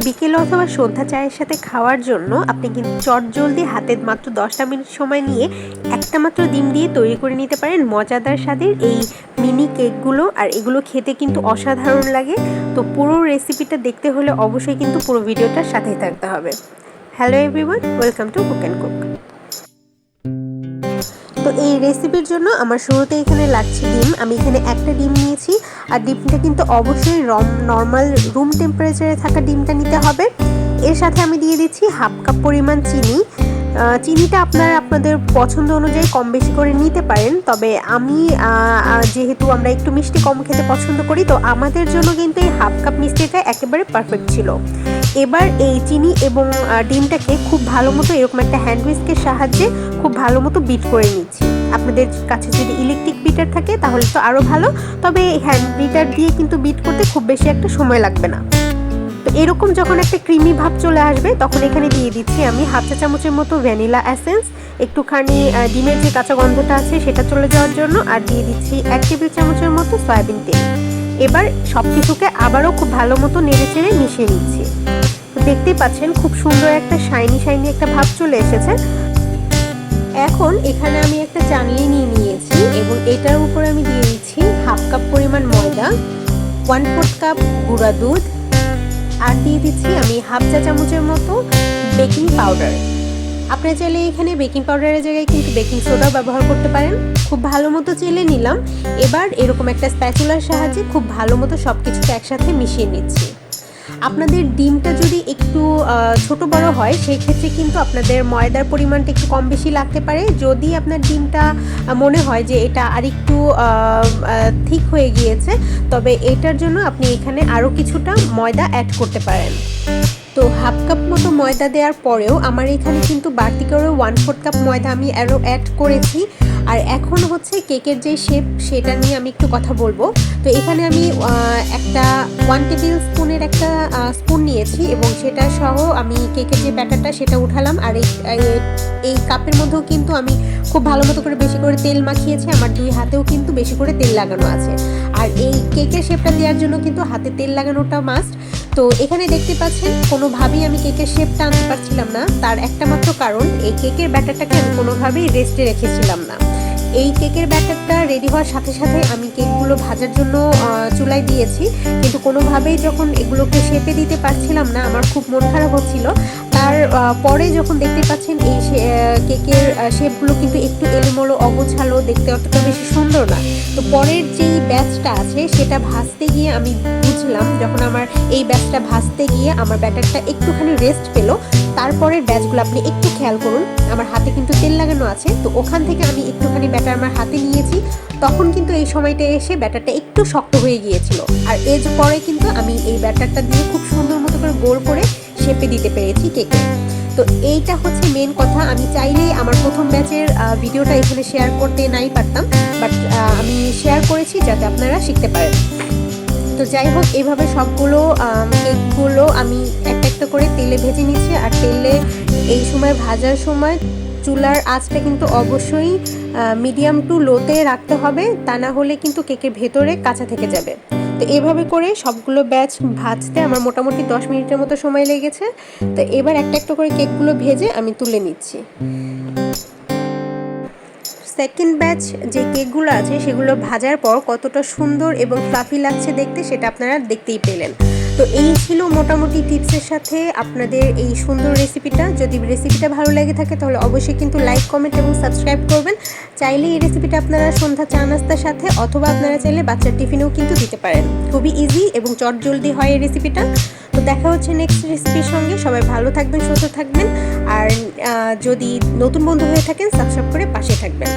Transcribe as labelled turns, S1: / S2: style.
S1: বিকেল অথবা সন্ধ্যা চায়ের সাথে খাওয়ার জন্য আপনি কিন্তু চটজলদি হাতে মাত্র 10টা মিনিট সময় নিয়ে একটা মাত্র ডিম দিয়ে তৈরি করে নিতে পারেন মজাদার স্বাদের এই মিনি কেকগুলো। আর এগুলো খেতে কিন্তু অসাধারণ লাগে। তো পুরো রেসিপিটা দেখতে হলে অবশ্যই কিন্তু পুরো ভিডিওটার সাথেই থাকতে হবে। Hello everyone, welcome to cook and cook. তো এই রেসিপির জন্য আমার শুরুতে এখানে লাগছে ডিম। আমি এখানে একটা ডিম নিয়েছি, আর ডিমটা কিন্তু অবশ্যই নর্মাল রুম টেম্পারেচারে থাকা ডিমটা নিতে হবে। এর সাথে আমি দিয়ে দিচ্ছি হাফ কাপ পরিমাণ চিনি। চিনিটা আপনারা আপনাদের পছন্দ অনুযায়ী কম বেশি করে নিতে পারেন, তবে আমি যেহেতু আমরা একটু মিষ্টি কম খেতে পছন্দ করি, তো আমাদের জন্য কিন্তু এই হাফ কাপ মিষ্টিটা একেবারে পারফেক্ট ছিল। এবার এই চিনি এবং ডিমটাকে খুব ভালো মতো এরকম একটা হ্যান্ড হুইস্কের সাহায্যে খুব ভালো মতো বিট করে নিচ্ছি। আপনাদের কাছে যদি ইলেকট্রিক বিটার থাকে তাহলে তো আরও ভালো, তবে হ্যান্ড বিটার দিয়ে কিন্তু বিট করতে খুব বেশি একটা সময় লাগবে না। তো এরকম যখন একটা ক্রিমি ভাব চলে আসবে তখন এখানে দিয়ে দিচ্ছি আমি হাফ চা চামচের মতো ভ্যানিলা এসেন্স, একটুখানি ডিমের যে কাঁচা গন্ধটা আছে সেটা চলে যাওয়ার জন্য, আর দিয়ে দিচ্ছি 1 টেবিল চামচের মতো সয়াবিন তেল। এবার সব কিছুকে আবারও খুব ভালো মতো নেড়ে চেড়ে মিশিয়ে নিচ্ছি। দেখতেই পাচ্ছেন খুব সুন্দর একটা শাইনি একটা ভাব চলে এসেছে। এখন এখানে আমি একটা চালনি নিয়ে নিয়েছি এবং এটার উপরে আমি দিয়ে দিচ্ছি হাফ কাপ পরিমাণ ময়দা, 1/4 কাপ গুঁড়া দুধ, আর দিয়ে দিচ্ছি আমি হাফ চা চামচের মতো বেকিং পাউডার। আপনারা চাইলে এখানে বেকিং পাউডারের জায়গায় কিন্তু বেকিং সোডা ব্যবহার করতে পারেন। খুব ভালো মতো চেলে নিলাম। এবার এরকম একটা স্প্যাচুলার সাহায্যে খুব ভালো মতো সব কিছুকে একসাথে মিশিয়ে নিচ্ছি। আপনাদের ডিমটা যদি একটু ছোট বড় হয় সেই ক্ষেত্রে কিন্তু আপনাদের ময়দার পরিমাণটা একটু কম বেশি লাগতে পারে। যদি আপনার ডিমটা মনে হয় যে এটা আরেকটু ঠিক হয়ে গিয়েছে, তবে এটার জন্য আপনি এখানে আরও কিছুটা ময়দা অ্যাড করতে পারেন। তো হাফ কাপ মতো ময়দা দেওয়ার পরেও আমার এখানে কিন্তু বাড়তি করে 1/4 কাপ ময়দা আমি আরও অ্যাড করেছি। আর এখন হচ্ছে কেকের যে শেপ সেটা নিয়ে আমি একটু কথা বলবো। তো এখানে আমি একটা 1 টেবিল স্পুনের একটা স্পুন নিয়েছি এবং সেটা সহ আমি কেকের যে ব্যাটারটা সেটা উঠালাম। আর এই কাপের মধ্যেও কিন্তু আমি খুব ভালো মতো করে বেশি করে তেল মাখিয়েছি। আমার 2 হাতেও কিন্তু বেশি করে তেল লাগানো আছে। আর এই কেকের শেপটা দেওয়ার জন্য কিন্তু হাতে তেল লাগানোটা মাস্ট। তো এখানে দেখতে পাচ্ছেন কোনোভাবেই আমি কেকের শেপটা আনতে পারছিলাম না। তার একটা মাত্র কারণ, এই কেকের ব্যাটারটাকে আমি কোনোভাবেই রেস্টে রেখেছিলাম না। এই কেকের ব্যাটারটা রেডি হওয়ার সাথে সাথে আমি কেকগুলো ভাজার জন্য চুলায় দিয়েছি, কিন্তু কোনোভাবেই যখন এগুলোকে শেপে দিতে পারছিলাম না আমার খুব মন খারাপ হচ্ছিল। তার পরে যখন দেখতে পাচ্ছেন এই কেকের শেপগুলো কিন্তু একটু এলোমেলো অগোছালো, দেখতে অতটা বেশি সুন্দর না। তো পরের যেই ব্যাচটা আছে সেটা ভাজতে গিয়ে আমি বুঝলাম, যখন আমার এই ব্যাচটা ভাজতে গিয়ে আমার ব্যাটারটা একটুখানি রেস্ট পেলো। তারপরের ব্যাচগুলো আপনি একটু খেয়াল করুন, আমার হাতে কিন্তু তেল লাগানো আছে, তো ওখান থেকে আমি একটুখানি ব্যাটার আমার হাতে নিয়েছি। তখন কিন্তু এই সময়টা এসে ব্যাটারটা একটু শক্ত হয়ে গিয়েছিল। আর এর পরে কিন্তু আমি এই ব্যাটারটা দিয়ে খুব সুন্দর মতো করে গোল করে শেপে দিতে পেরেছি কেকে। তো এইটা হচ্ছে মেন কথা। আমি চাইলেই আমার প্রথম ব্যাচের ভিডিওটা এখানে শেয়ার করতে নাই পারতাম, বাট আমি শেয়ার করেছি যাতে আপনারা শিখতে পারেন। তো যাই হোক, এভাবে সবগুলো কেকগুলো আমি একটা করে তেলে ভেজে নিচ্ছি। আর তেলে এই সময় ভাজার সময় চুলার আঁচটা কিন্তু অবশ্যই মিডিয়াম টু লোতে রাখতে হবে, তা না হলে কিন্তু কেকের ভেতরে কাঁচা থেকে যাবে। তো এভাবে করে সবগুলো ব্যাচ ভাজতে আমার মোটামুটি 10 মিনিটের মতো সময় লেগেছে। তো এবার একটা করে কেকগুলো ভেজে আমি তুলে নিচ্ছি। সেকেন্ড ব্যাচ যে কেকগুলো আছে সেগুলো ভাজার পর কতটা সুন্দর এবং ফ্লাফি লাগছে দেখতে, সেটা আপনারা দেখতেই পেলেন। তো এই ছিল মোটামুটি টিপসের সাথে আপনাদের এই সুন্দর রেসিপিটা। যদি রেসিপিটা ভালো লেগে থাকে তাহলে অবশ্যই কিন্তু লাইক, কমেন্ট এবং সাবস্ক্রাইব করবেন। চাইলে এই রেসিপিটা আপনারা সন্ধ্যা চা নাস্তার সাথে অথবা আপনারা চাইলে বাচ্চার টিফিনেও কিন্তু দিতে পারেন। খুবই ইজি এবং চটজলদি হয় এই রেসিপিটা। তো দেখা হচ্ছে নেক্সট রেসিপির সঙ্গে। সবাই ভালো থাকবেন, সুস্থ থাকবেন। আর যদি নতুন বন্ধু হয়ে থাকেন সাবস্ক্রাইব করে পাশে থাকবেন।